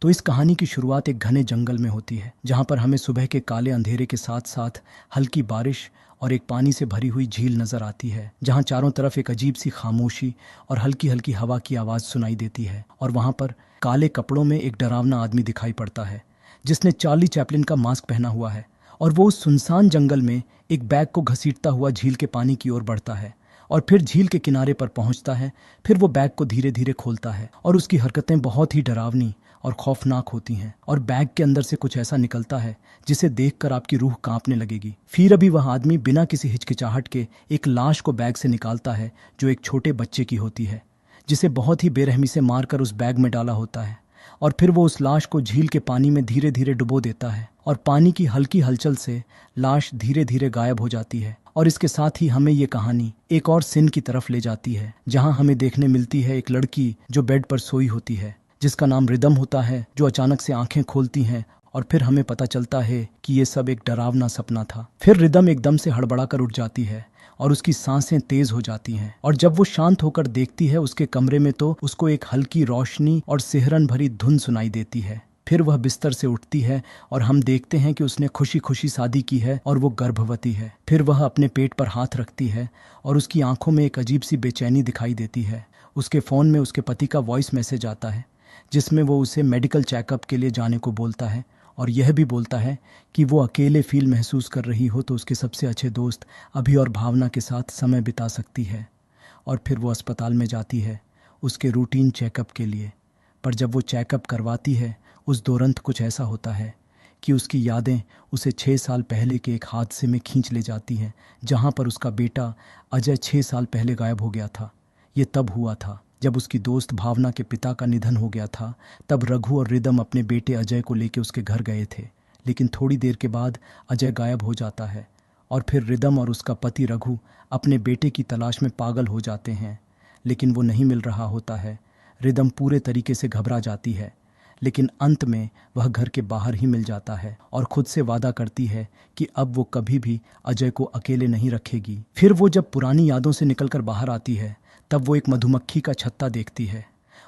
तो इस कहानी की शुरुआत एक घने जंगल में होती है, जहाँ पर हमें सुबह के काले अंधेरे के साथ साथ हल्की बारिश और एक पानी से भरी हुई झील नजर आती है, जहाँ चारों तरफ एक अजीब सी खामोशी और हल्की हल्की हवा की आवाज़ सुनाई देती है। और वहाँ पर काले कपड़ों में एक डरावना आदमी दिखाई पड़ता है, जिसने चार्ली चैपलिन का मास्क पहना हुआ है। और वो उस सुनसान जंगल में एक बैग को घसीटता हुआ झील के पानी की ओर बढ़ता है और फिर झील के किनारे पर पहुंचता है। फिर वो बैग को धीरे धीरे खोलता है और उसकी हरकतें बहुत ही डरावनी और खौफनाक होती हैं। और बैग के अंदर से कुछ ऐसा निकलता है जिसे देखकर आपकी रूह कांपने लगेगी। फिर अभी वह आदमी बिना किसी हिचकिचाहट के एक लाश को बैग से निकालता है, जो एक छोटे बच्चे की होती है, जिसे बहुत ही बेरहमी से मारकर उस बैग में डाला होता है। और फिर वो उस लाश को झील के पानी में धीरे धीरे डुबो देता है और पानी की हल्की हलचल से लाश धीरे धीरे गायब हो जाती है। और इसके साथ ही हमें ये कहानी एक और सीन की तरफ ले जाती है, जहां हमें देखने मिलती है एक लड़की जो बेड पर सोई होती है, जिसका नाम रिदम होता है, जो अचानक से आंखें खोलती हैं। और फिर हमें पता चलता है कि ये सब एक डरावना सपना था। फिर रिदम एकदम से हड़बड़ाकर उठ जाती है और उसकी सांसें तेज हो जाती हैं। और जब वो शांत होकर देखती है उसके कमरे में, तो उसको एक हल्की रोशनी और सिहरन भरी धुन सुनाई देती है। फिर वह बिस्तर से उठती है और हम देखते हैं कि उसने खुशी खुशी शादी की है और वो गर्भवती है। फिर वह अपने पेट पर हाथ रखती है और उसकी आंखों में एक अजीब सी बेचैनी दिखाई देती है। उसके फ़ोन में उसके पति का वॉइस मैसेज आता है, जिसमें वो उसे मेडिकल चेकअप के लिए जाने को बोलता है और यह भी बोलता है कि वो अकेले फील महसूस कर रही हो तो उसके सबसे अच्छे दोस्त अभी और भावना के साथ समय बिता सकती है। और फिर वो अस्पताल में जाती है उसके रूटीन चेकअप के लिए। पर जब वो चेकअप करवाती है, उस दौरान कुछ ऐसा होता है कि उसकी यादें उसे 6 साल पहले के एक हादसे में खींच ले जाती हैं, जहाँ पर उसका बेटा अजय 6 साल पहले गायब हो गया था। ये तब हुआ था जब उसकी दोस्त भावना के पिता का निधन हो गया था। तब रघु और रिदम अपने बेटे अजय को लेकर उसके घर गए थे, लेकिन थोड़ी देर के बाद अजय गायब हो जाता है और फिर रिदम और उसका पति रघु अपने बेटे की तलाश में पागल हो जाते हैं, लेकिन वो नहीं मिल रहा होता है। रिदम पूरे तरीके से घबरा जाती है, लेकिन अंत में वह घर के बाहर ही मिल जाता है और खुद से वादा करती है कि अब वो कभी भी अजय को अकेले नहीं रखेगी। फिर वो जब पुरानी यादों से निकलकर बाहर आती है, तब वो एक मधुमक्खी का छत्ता देखती है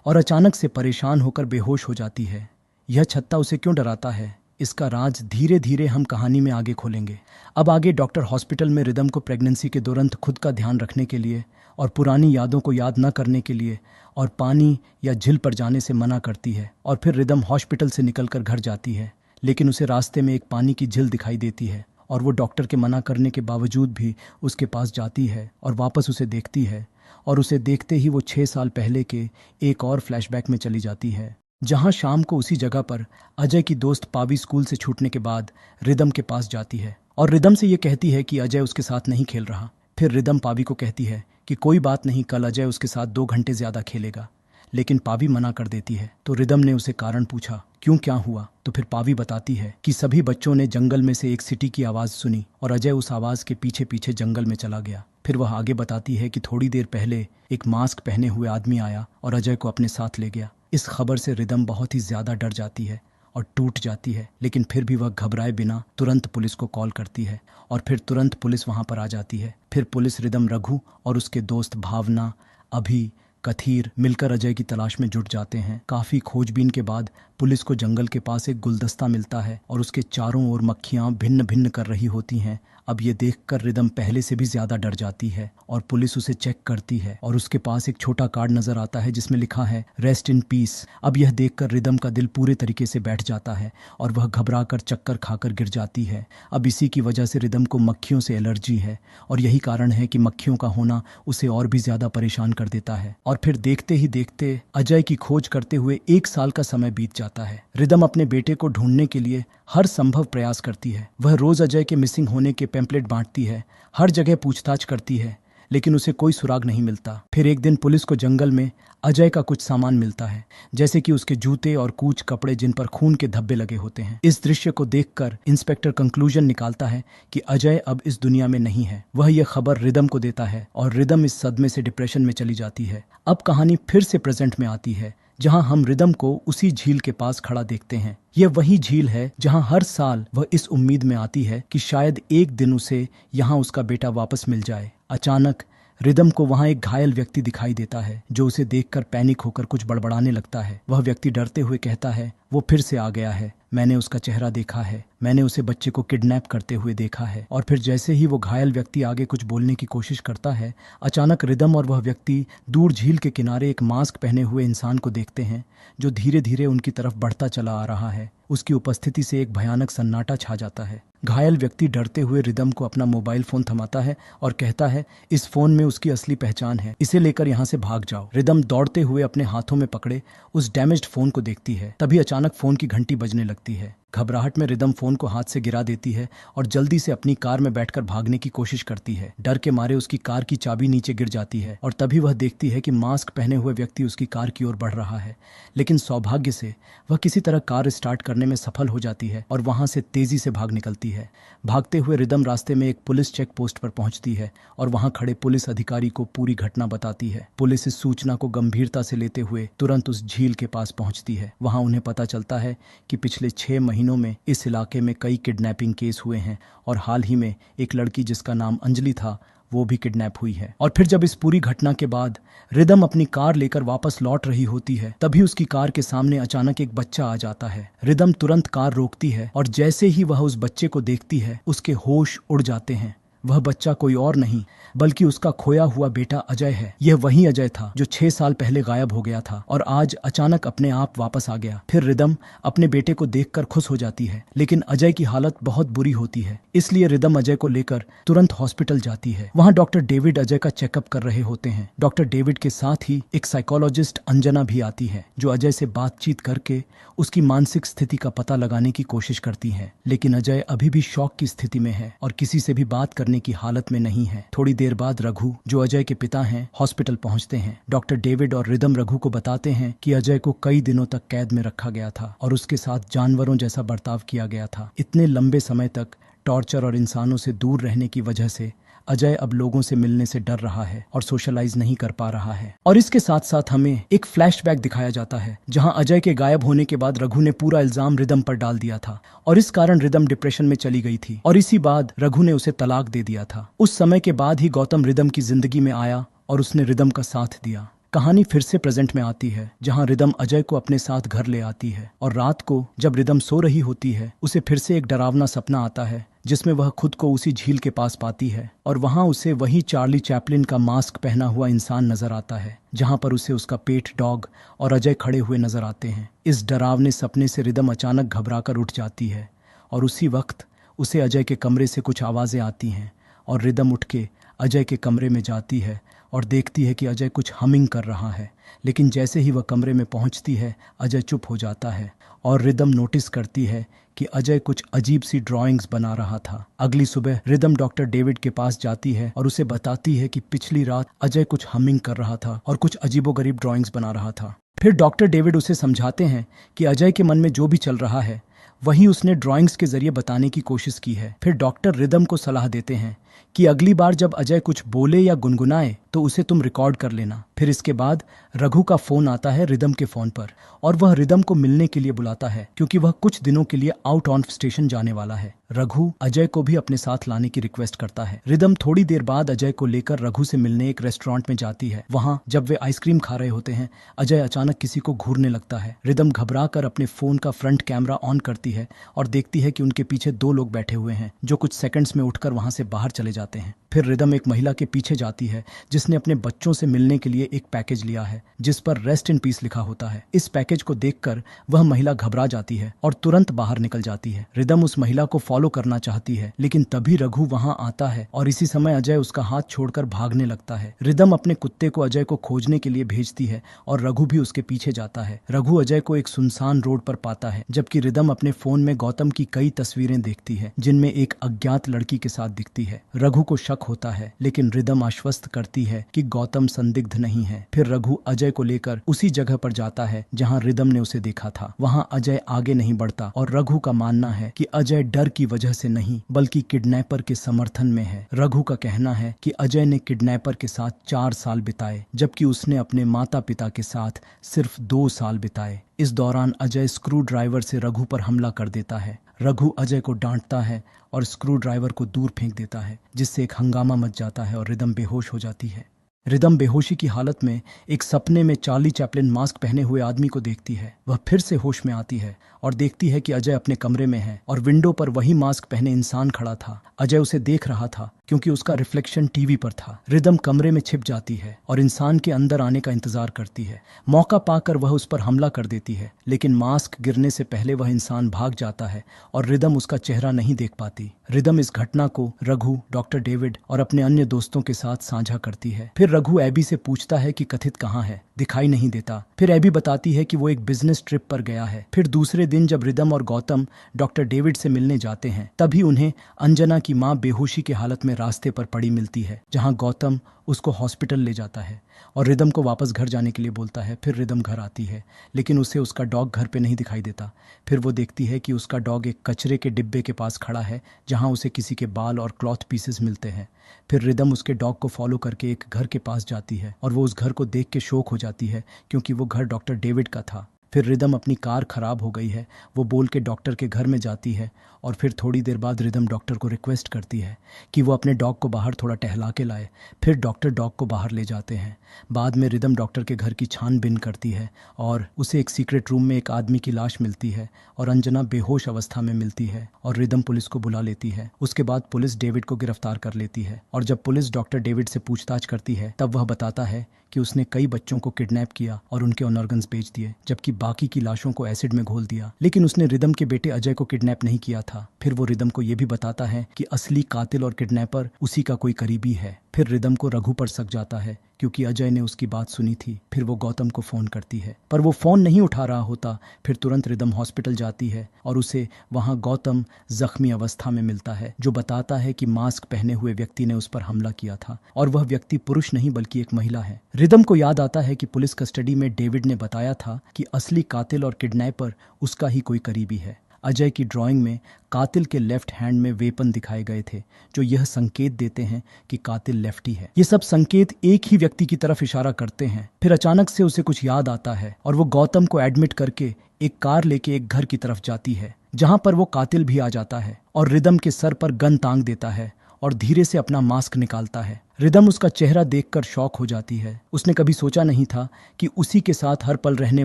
और अचानक से परेशान होकर बेहोश हो जाती है। यह छत्ता उसे क्यों डराता है, इसका राज धीरे धीरे हम कहानी में आगे खोलेंगे। अब आगे डॉक्टर हॉस्पिटल में रिदम को प्रेगनेंसी के दौरान खुद का ध्यान रखने के लिए और पुरानी यादों को याद न करने के लिए और पानी या झील पर जाने से मना करती है। और फिर रिदम हॉस्पिटल से निकलकर घर जाती है, लेकिन उसे रास्ते में एक पानी की झील दिखाई देती है और वो डॉक्टर के मना करने के बावजूद भी उसके पास जाती है और वापस उसे देखती है। और उसे देखते ही वो 6 साल पहले के एक और फ्लैशबैक में चली जाती है, जहां शाम को उसी जगह पर अजय की दोस्त पावी स्कूल से छूटने के बाद रिदम के पास जाती है और रिदम से ये कहती है कि अजय उसके साथ नहीं खेल रहा। फिर रिदम पावी को कहती है कि कोई बात नहीं, कल अजय उसके साथ 2 घंटे ज़्यादा खेलेगा, लेकिन पावी मना कर देती है। तो रिदम ने उसे कारण पूछा, क्यों, क्या हुआ? तो फिर पावी बताती है कि सभी बच्चों ने जंगल में से एक सिटी की आवाज़ सुनी और अजय उस आवाज़ के पीछे पीछे जंगल में चला गया। फिर वह आगे बताती है कि थोड़ी देर पहले एक मास्क पहने हुए आदमी आया और अजय को अपने साथ ले गया। इस खबर से रिदम बहुत ही ज़्यादा डर जाती है और टूट जाती है, लेकिन फिर भी वह घबराए बिना तुरंत पुलिस को कॉल करती है और फिर तुरंत पुलिस वहां पर आ जाती है। फिर पुलिस रिदम, रघु और उसके दोस्त भावना, अभी, कथीर मिलकर अजय की तलाश में जुट जाते हैं। काफ़ी खोजबीन के बाद पुलिस को जंगल के पास एक गुलदस्ता मिलता है और उसके चारों ओर मक्खियाँ भिन्न भिन्न कर रही होती हैं। अब ये देखकर रिदम पहले से भी ज़्यादा डर जाती है और पुलिस उसे चेक करती है और उसके पास एक छोटा कार्ड नज़र आता है जिसमें लिखा है रेस्ट इन पीस। अब यह देखकर रिदम का दिल पूरे तरीके से बैठ जाता है और वह घबरा कर चक्कर खाकर गिर जाती है। अब इसी की वजह से रिदम को मक्खियों से एलर्जी है और यही कारण है कि मक्खियों का होना उसे और भी ज़्यादा परेशान कर देता है। और फिर देखते ही देखते अजय की खोज करते हुए 1 साल का समय बीत जाता है। रिदम अपने बेटे को ढूंढने के लिए हर संभव प्रयास करती है। वह रोज अजय के मिसिंग होने के पैम्पलेट बांटती है, हर जगह पूछताछ करती है, लेकिन उसे कोई सुराग नहीं मिलता। फिर एक दिन पुलिस को जंगल में अजय का कुछ सामान मिलता है, जैसे कि उसके जूते और कुछ कपड़े जिन पर खून के धब्बे लगे होते हैं। इस दृश्य को देखकर इंस्पेक्टर कंक्लूजन निकालता है कि अजय अब इस दुनिया में नहीं है। वह यह खबर रिदम को देता है और रिदम इस सदमे से डिप्रेशन में चली जाती है। अब कहानी फिर से प्रेजेंट में आती है, जहां हम रिदम को उसी झील के पास खड़ा देखते हैं। यह वही झील है जहां हर साल वह इस उम्मीद में आती है कि शायद एक दिन उसे यहाँ उसका बेटा वापस मिल जाए। अचानक रिदम को वहां एक घायल व्यक्ति दिखाई देता है जो उसे देखकर पैनिक होकर कुछ बड़बड़ाने लगता है। वह व्यक्ति डरते हुए कहता है, वो फिर से आ गया है, मैंने उसका चेहरा देखा है, मैंने उसे बच्चे को किडनैप करते हुए देखा है। और फिर जैसे ही वो घायल व्यक्ति आगे कुछ बोलने की कोशिश करता है, अचानक रिदम और वह व्यक्ति दूर झील के किनारे एक मास्क पहने हुए इंसान को देखते हैं जो धीरे धीरे उनकी तरफ बढ़ता चला आ रहा है। उसकी उपस्थिति से एक भयानक सन्नाटा छा जाता है। घायल व्यक्ति डरते हुए रिदम को अपना मोबाइल फोन थमाता है और कहता है, इस फोन में उसकी असली पहचान है, इसे लेकर यहाँ से भाग जाओ। रिदम दौड़ते हुए अपने हाथों में पकड़े उस डैमेज्ड फोन को देखती है। तभी अचानक फोन की घंटी बजने लगती है। घबराहट में रिदम फोन को हाथ से गिरा देती है और जल्दी से अपनी कार में बैठकर भागने की कोशिश करती है। डर के मारे उसकी कार की चाबी नीचे गिर जाती है और तभी वह देखती है कि मास्क पहने हुए व्यक्ति उसकी कार की ओर बढ़ रहा है। लेकिन सौभाग्य से वह किसी तरह कार स्टार्ट करने में सफल हो जाती है और वहां से तेजी से भाग निकलती है। भागते हुए रिदम रास्ते में एक पुलिस चेक पोस्ट पर पहुंचती है और वहां खड़े पुलिस अधिकारी को पूरी घटना बताती है। पुलिस इस सूचना को गंभीरता से लेते हुए तुरंत उस झील के पास पहुंचती है। वहां उन्हें पता चलता है कि पिछले 6 महीनों में इस इलाके में कई किडनैपिंग केस हुए हैं और हाल ही में एक लड़की जिसका नाम अंजलि था वो भी किडनैप हुई है। और फिर जब इस पूरी घटना के बाद रिदम अपनी कार लेकर वापस लौट रही होती है, तभी उसकी कार के सामने अचानक एक बच्चा आ जाता है। रिदम तुरंत कार रोकती है और जैसे ही वह उस बच्चे को देखती है, उसके होश उड़ जाते हैं। वह बच्चा कोई और नहीं बल्कि उसका खोया हुआ बेटा अजय है। यह वही अजय था जो 6 साल पहले गायब हो गया था और आज अचानक अपने आप वापस आ गया। फिर रिदम अपने बेटे को देखकर खुश हो जाती है, लेकिन अजय की हालत बहुत बुरी होती है। इसलिए रिदम अजय को लेकर तुरंत हॉस्पिटल जाती है। वहां डॉक्टर डेविड अजय का चेकअप कर रहे होते हैं। डॉक्टर डेविड के साथ ही एक साइकोलॉजिस्ट अंजना भी आती है जो अजय से बातचीत करके उसकी मानसिक स्थिति का पता लगाने की कोशिश करती है। लेकिन अजय अभी भी शॉक की स्थिति में है और किसी से भी बात करने की हालत में नहीं है। थोड़ी देर बाद रघु, जो अजय के पिता हैं, हॉस्पिटल पहुंचते हैं। डॉक्टर डेविड और रिदम रघु को बताते हैं कि अजय को कई दिनों तक कैद में रखा गया था और उसके साथ जानवरों जैसा बर्ताव किया गया था। इतने लंबे समय तक टॉर्चर और इंसानों से दूर रहने की वजह से अजय अब लोगों से मिलने से डर रहा है और सोशलाइज नहीं कर पा रहा है। और इसके साथ साथ हमें एक फ्लैशबैक दिखाया जाता है जहां अजय के गायब होने के बाद रघु ने पूरा इल्जाम रिदम पर डाल दिया था और इस कारण रिदम डिप्रेशन में चली गई थी और इसी बाद रघु ने उसे तलाक दे दिया था। उस समय के बाद ही गौतम रिदम की जिंदगी में आया और उसने रिदम का साथ दिया। कहानी फिर से प्रेजेंट में आती है जहां रिदम अजय को अपने साथ घर ले आती है और रात को जब रिदम सो रही होती है, उसे फिर से एक डरावना सपना आता है जिसमें वह खुद को उसी झील के पास पाती है और वहां उसे वही चार्ली चैपलिन का मास्क पहना हुआ इंसान नजर आता है जहां पर उसे उसका पेट डॉग और अजय खड़े हुए नजर आते हैं। इस डरावने सपने से रिदम अचानक घबराकर उठ जाती है और उसी वक्त उसे अजय के कमरे से कुछ आवाजें आती हैं और रिदम उठ के अजय के कमरे में जाती है और देखती है कि अजय कुछ हमिंग कर रहा है। लेकिन जैसे ही वह कमरे में पहुंचती है, अजय चुप हो जाता है और रिदम नोटिस करती है कि अजय कुछ अजीब सी ड्राइंग्स बना रहा था। अगली सुबह रिदम डॉक्टर डेविड के पास जाती है और उसे बताती है कि पिछली रात अजय कुछ हमिंग कर रहा था और कुछ अजीबोगरीब ड्राइंग्स बना रहा था। फिर डॉक्टर डेविड उसे समझाते हैं कि अजय के मन में जो भी चल रहा है वही उसने ड्राइंग्स के जरिए बताने की कोशिश की है। फिर डॉक्टर रिदम को सलाह देते हैं कि अगली बार जब अजय कुछ बोले या गुनगुनाए तो उसे तुम रिकॉर्ड कर लेना। फिर इसके बाद रघु का फोन आता है रिदम के फोन पर और वह रिदम को मिलने के लिए बुलाता है क्योंकि वह कुछ दिनों के लिए आउट ऑन स्टेशन जाने वाला है। रघु अजय को भी अपने साथ लाने की रिक्वेस्ट करता है। रिदम थोड़ी देर बाद अजय को लेकर रघु से मिलने एक रेस्टोरेंट में जाती है। वहां जब वे आइसक्रीम खा रहे होते हैं, अजय अचानक किसी को घूरने लगता है। रिदम घबरा कर अपने फोन का फ्रंट कैमरा ऑन करती है और देखती है कि उनके पीछे 2 लोग बैठे हुए हैं जो कुछ सेकंड्स में उठकर वहां से बाहर चले जाते हैं। फिर रिदम एक महिला के पीछे जाती है जिसने अपने बच्चों से मिलने के लिए एक पैकेज लिया है जिस पर रेस्ट इन पीस लिखा होता है। इस पैकेज को देखकर वह महिला घबरा जाती है और तुरंत बाहर निकल जाती है। रिदम उस महिला को फॉलो करना चाहती है लेकिन तभी रघु वहां आता है और इसी समय अजय उसका हाथ छोड़कर भागने लगता है। रिदम अपने कुत्ते को अजय को खोजने के लिए भेजती है और रघु भी उसके पीछे जाता है। रघु अजय को एक सुनसान रोड पर पाता है जबकि रिदम अपने फोन में गौतम की कई तस्वीरें देखती है जिनमें एक अज्ञात लड़की के साथ दिखती है। रघु को शक होता है लेकिन रिदम आश्वस्त करती है कि गौतम संदिग्ध नहीं है। फिर रघु अजय को लेकर उसी जगह पर जाता है जहां रिदम ने उसे देखा था। वहां अजय आगे नहीं बढ़ता और रघु का मानना है कि अजय डर की वजह से नहीं बल्कि किडनैपर के समर्थन में है। रघु का कहना है कि अजय ने किडनैपर के साथ 4 साल बिताए जबकि उसने अपने माता पिता के साथ सिर्फ 2 साल बिताए। इस दौरान अजय स्क्रू ड्राइवर से रघु पर हमला कर देता है। रघु अजय को डांटता है और स्क्रू ड्राइवर को दूर फेंक देता है जिससे एक हंगामा मच जाता है और रिदम बेहोश हो जाती है। रिदम बेहोशी की हालत में एक सपने में चार्ली चैपलिन मास्क पहने हुए आदमी को देखती है। वह फिर से होश में आती है और देखती है कि अजय अपने कमरे में है और विंडो पर वही मास्क पहने इंसान खड़ा था। अजय उसे देख रहा था क्योंकि उसका रिफ्लेक्शन टीवी पर था। रिदम कमरे में छिप जाती है और इंसान के अंदर आने का इंतजार करती है। मौका पाकर वह उस पर हमला कर देती है, लेकिन मास्क गिरने से पहले वह इंसान भाग जाता है और रिदम उसका चेहरा नहीं देख पाती। रिदम इस घटना को रघु, डॉक्टर डेविड और अपने अन्य दोस्तों के साथ साझा करती है। फिर रघु एबी से पूछता है कि कथित कहाँ है, दिखाई नहीं देता। फिर एबी बताती है कि वो एक बिजनेस ट्रिप पर गया है। फिर दूसरे दिन जब रिदम और गौतम डॉक्टर डेविड से मिलने जाते हैं, तभी उन्हें अंजना की मां बेहोशी की हालत में रास्ते पर पड़ी मिलती है, जहां गौतम उसको हॉस्पिटल ले जाता है और रिदम को वापस घर जाने के लिए बोलता है। फिर रिदम घर आती है, लेकिन उसे उसका डॉग घर पे नहीं दिखाई देता। फिर वो देखती है कि उसका डॉग एक कचरे के डिब्बे के पास खड़ा है, जहां उसे किसी के बाल और क्लॉथ पीसेस मिलते हैं। फिर रिदम उसके डॉग को फॉलो करके एक घर के पास जाती है और वो उस घर को देख के शॉक हो जाती है, क्योंकि वो घर डॉक्टर डेविड का था। फिर रिदम अपनी कार खराब हो गई है वो बोल के डॉक्टर के घर में जाती है और फिर थोड़ी देर बाद रिदम डॉक्टर को रिक्वेस्ट करती है कि वो अपने डॉग को बाहर थोड़ा टहला के लाए। फिर डॉक्टर डॉग को बाहर ले जाते हैं। बाद में रिदम डॉक्टर के घर की छानबीन करती है और उसे एक सीक्रेट रूम में एक आदमी की लाश मिलती है और अंजना बेहोश अवस्था में मिलती है और रिदम पुलिस को बुला लेती है। उसके बाद पुलिस डेविड को गिरफ्तार कर लेती है और जब पुलिस डॉक्टर डेविड से पूछताछ करती है, तब वह बताता है कि उसने कई बच्चों को किडनैप किया और उनके ऑर्गन्स बेच दिए, जबकि बाकी की लाशों को एसिड में घोल दिया। लेकिन उसने रिदम के बेटे अजय को किडनैप नहीं किया था। फिर वो रिदम को यह भी बताता है कि असली कातिल और किडनैपर उसी का कोई करीबी है। फिर रिदम को रघु पर शक जाता है क्योंकि अजय ने उसकी बात सुनी थी। फिर वो गौतम को फोन करती है, पर वो फोन नहीं उठा रहा होता। फिर तुरंत रिदम हॉस्पिटल जाती है और उसे वहां गौतम जख्मी अवस्था में मिलता है, जो बताता है कि मास्क पहने हुए व्यक्ति ने उस पर हमला किया था और वह व्यक्ति पुरुष नहीं बल्कि एक महिला है। रिदम को याद आता है कि पुलिस कस्टडी में डेविड ने बताया था कि असली कातिल और किडनैपर उसका ही कोई करीबी है। अजय की ड्राइंग में कातिल के लेफ्ट हैंड में वेपन दिखाए गए थे, जो यह संकेत देते हैं कि कातिल लेफ्टी है। ये सब संकेत एक ही व्यक्ति की तरफ इशारा करते हैं। फिर अचानक से उसे कुछ याद आता है और वो गौतम को एडमिट करके एक कार लेके एक घर की तरफ जाती है, जहां पर वो कातिल भी आ जाता है और रिदम के सर पर गन तांग देता है और धीरे से अपना मास्क निकालता है। रिदम उसका चेहरा देखकर शॉक हो जाती है। उसने कभी सोचा नहीं था कि उसी के साथ हर पल रहने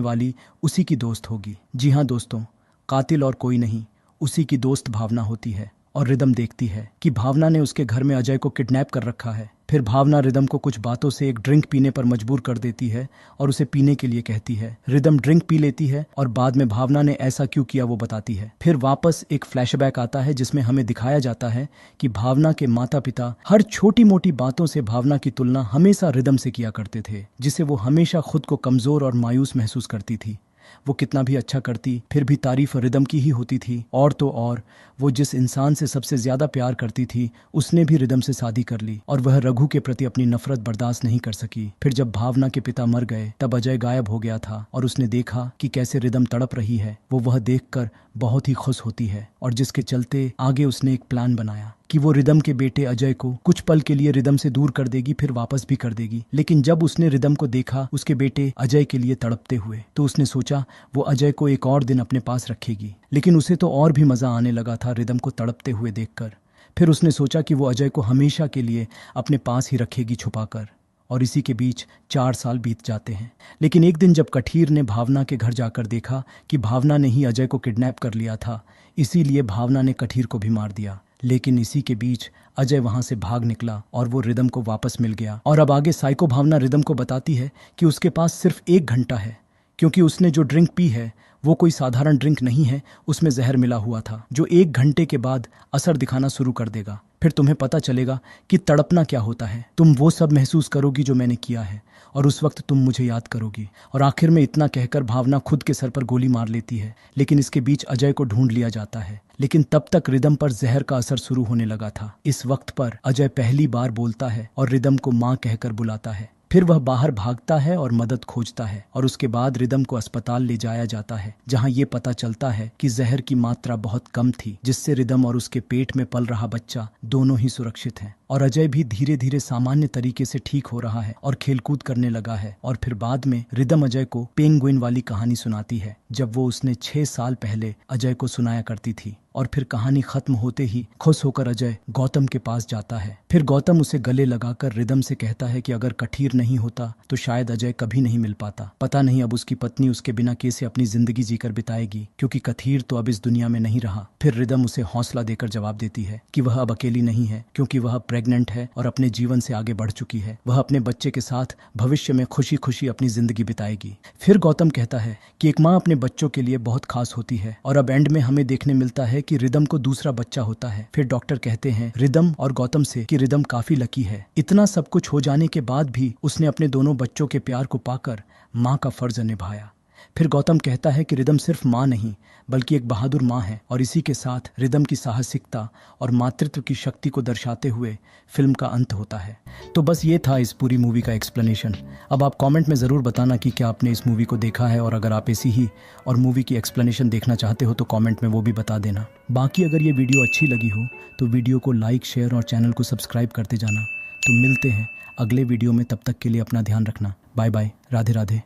वाली उसी की दोस्त होगी। जी हाँ दोस्तों, कातिल और कोई नहीं, उसी की दोस्त भावना होती है। और रिदम देखती है कि भावना ने उसके घर में अजय को किडनैप कर रखा है। फिर भावना रिदम को कुछ बातों से एक ड्रिंक पीने पर मजबूर कर देती है और उसे पीने के लिए कहती है। रिदम ड्रिंक पी लेती है और बाद में भावना ने ऐसा क्यों किया वो बताती है। फिर वापस एक फ्लैशबैक आता है जिसमें हमें दिखाया जाता है कि भावना के माता पिता हर छोटी मोटी बातों से भावना की तुलना हमेशा रिदम से किया करते थे, जिससे वो हमेशा खुद को कमजोर और मायूस महसूस करती थी। वो कितना भी अच्छा करती, फिर भी तारीफ रिदम की ही होती थी। और तो और वो जिस इंसान से सबसे ज्यादा प्यार करती थी, उसने भी रिदम से शादी कर ली और वह रघु के प्रति अपनी नफरत बर्दाश्त नहीं कर सकी। फिर जब भावना के पिता मर गए, तब अजय गायब हो गया था और उसने देखा कि कैसे रिदम तड़प रही है। वो वह देखकर बहुत ही खुश होती है और जिसके चलते आगे उसने एक प्लान बनाया कि वो रिदम के बेटे अजय को कुछ पल के लिए रिदम से दूर कर देगी, फिर वापस भी कर देगी। लेकिन जब उसने रिदम को देखा उसके बेटे अजय के लिए तड़पते हुए, तो उसने सोचा वो अजय को एक और दिन अपने पास रखेगी। लेकिन उसे तो और भी मजा आने लगा था रिदम को तड़पते हुए देखकर। फिर उसने सोचा कि वो अजय को हमेशा के लिए अपने पास ही रखेगी छुपाकर। और इसी के बीच 4 साल बीत जाते हैं। लेकिन एक दिन जब कठीर ने भावना के घर जाकर देखा कि भावना ने ही अजय को किडनैप कर लिया था, इसीलिए भावना ने कठीर को भी मार दिया। लेकिन इसी के बीच अजय वहां से भाग निकला और वो रिदम को वापस मिल गया। और अब आगे साइको भावना रिदम को बताती है कि उसके पास सिर्फ 1 घंटा है, क्योंकि उसने जो ड्रिंक पी है वो कोई साधारण ड्रिंक नहीं है, उसमें जहर मिला हुआ था, जो 1 घंटे के बाद असर दिखाना शुरू कर देगा। फिर तुम्हें पता चलेगा कि तड़पना क्या होता है। तुम वो सब महसूस करोगी जो मैंने किया है और उस वक्त तुम मुझे याद करोगी। और आखिर में इतना कहकर भावना खुद के सर पर गोली मार लेती है। लेकिन इसके बीच अजय को ढूंढ लिया जाता है। लेकिन तब तक रिदम पर जहर का असर शुरू होने लगा था। इस वक्त पर अजय पहली बार बोलता है और रिदम को माँ कहकर बुलाता है। फिर वह बाहर भागता है और मदद खोजता है और उसके बाद रिदम को अस्पताल ले जाया जाता है, जहां ये पता चलता है कि जहर की मात्रा बहुत कम थी, जिससे रिदम और उसके पेट में पल रहा बच्चा दोनों ही सुरक्षित हैं। और अजय भी धीरे धीरे सामान्य तरीके से ठीक हो रहा है और खेलकूद करने लगा है। और फिर बाद में रिदम अजय को पेंगुइन वाली कहानी सुनाती है, जब वो उसने 6 साल पहले अजय को सुनाया करती थी। और फिर कहानी खत्म होते ही खुश होकर अजय गौतम के पास जाता है। फिर गौतम उसे गले लगाकर रिदम से कहता है कि अगर कठीर नहीं होता तो शायद अजय कभी नहीं मिल पाता। पता नहीं अब उसकी पत्नी उसके बिना कैसे अपनी जिंदगी जीकर बिताएगी, क्योंकि कठीर तो अब इस दुनिया में नहीं रहा। फिर रिदम उसे हौसला देकर जवाब देती है कि वह अब अकेली नहीं है, क्योंकि वह प्रेग्नेंट है और अपने जीवन से आगे बढ़ चुकी है। वह अपने बच्चे के साथ भविष्य में खुशी खुशी अपनी जिंदगी बिताएगी। फिर गौतम कहता है कि एक माँ अपने बच्चों के लिए बहुत खास होती है, और अब एंड में हमें देखने मिलता है कि रिदम को दूसरा बच्चा होता है। फिर डॉक्टर कहते हैं रिदम और गौतम से कि रिदम काफी लकी है। इतना सब कुछ हो जाने के बाद भी उसने अपने दोनों बच्चों के प्यार को पाकर माँ का फर्ज निभाया। फिर गौतम कहता है कि रिदम सिर्फ माँ नहीं बल्कि एक बहादुर माँ है, और इसी के साथ रिदम की साहसिकता और मातृत्व की शक्ति को दर्शाते हुए फिल्म का अंत होता है। तो बस ये था इस पूरी मूवी का एक्सप्लेनेशन। अब आप कमेंट में ज़रूर बताना कि क्या आपने इस मूवी को देखा है, और अगर आप ऐसी ही और मूवी की एक्सप्लेनेशन देखना चाहते हो तो कमेंट में वो भी बता देना। बाकी अगर ये वीडियो अच्छी लगी हो तो वीडियो को लाइक, शेयर और चैनल को सब्सक्राइब करते जाना। तो मिलते हैं अगले वीडियो में, तब तक के लिए अपना ध्यान रखना। Bye bye, Radhe Radhe.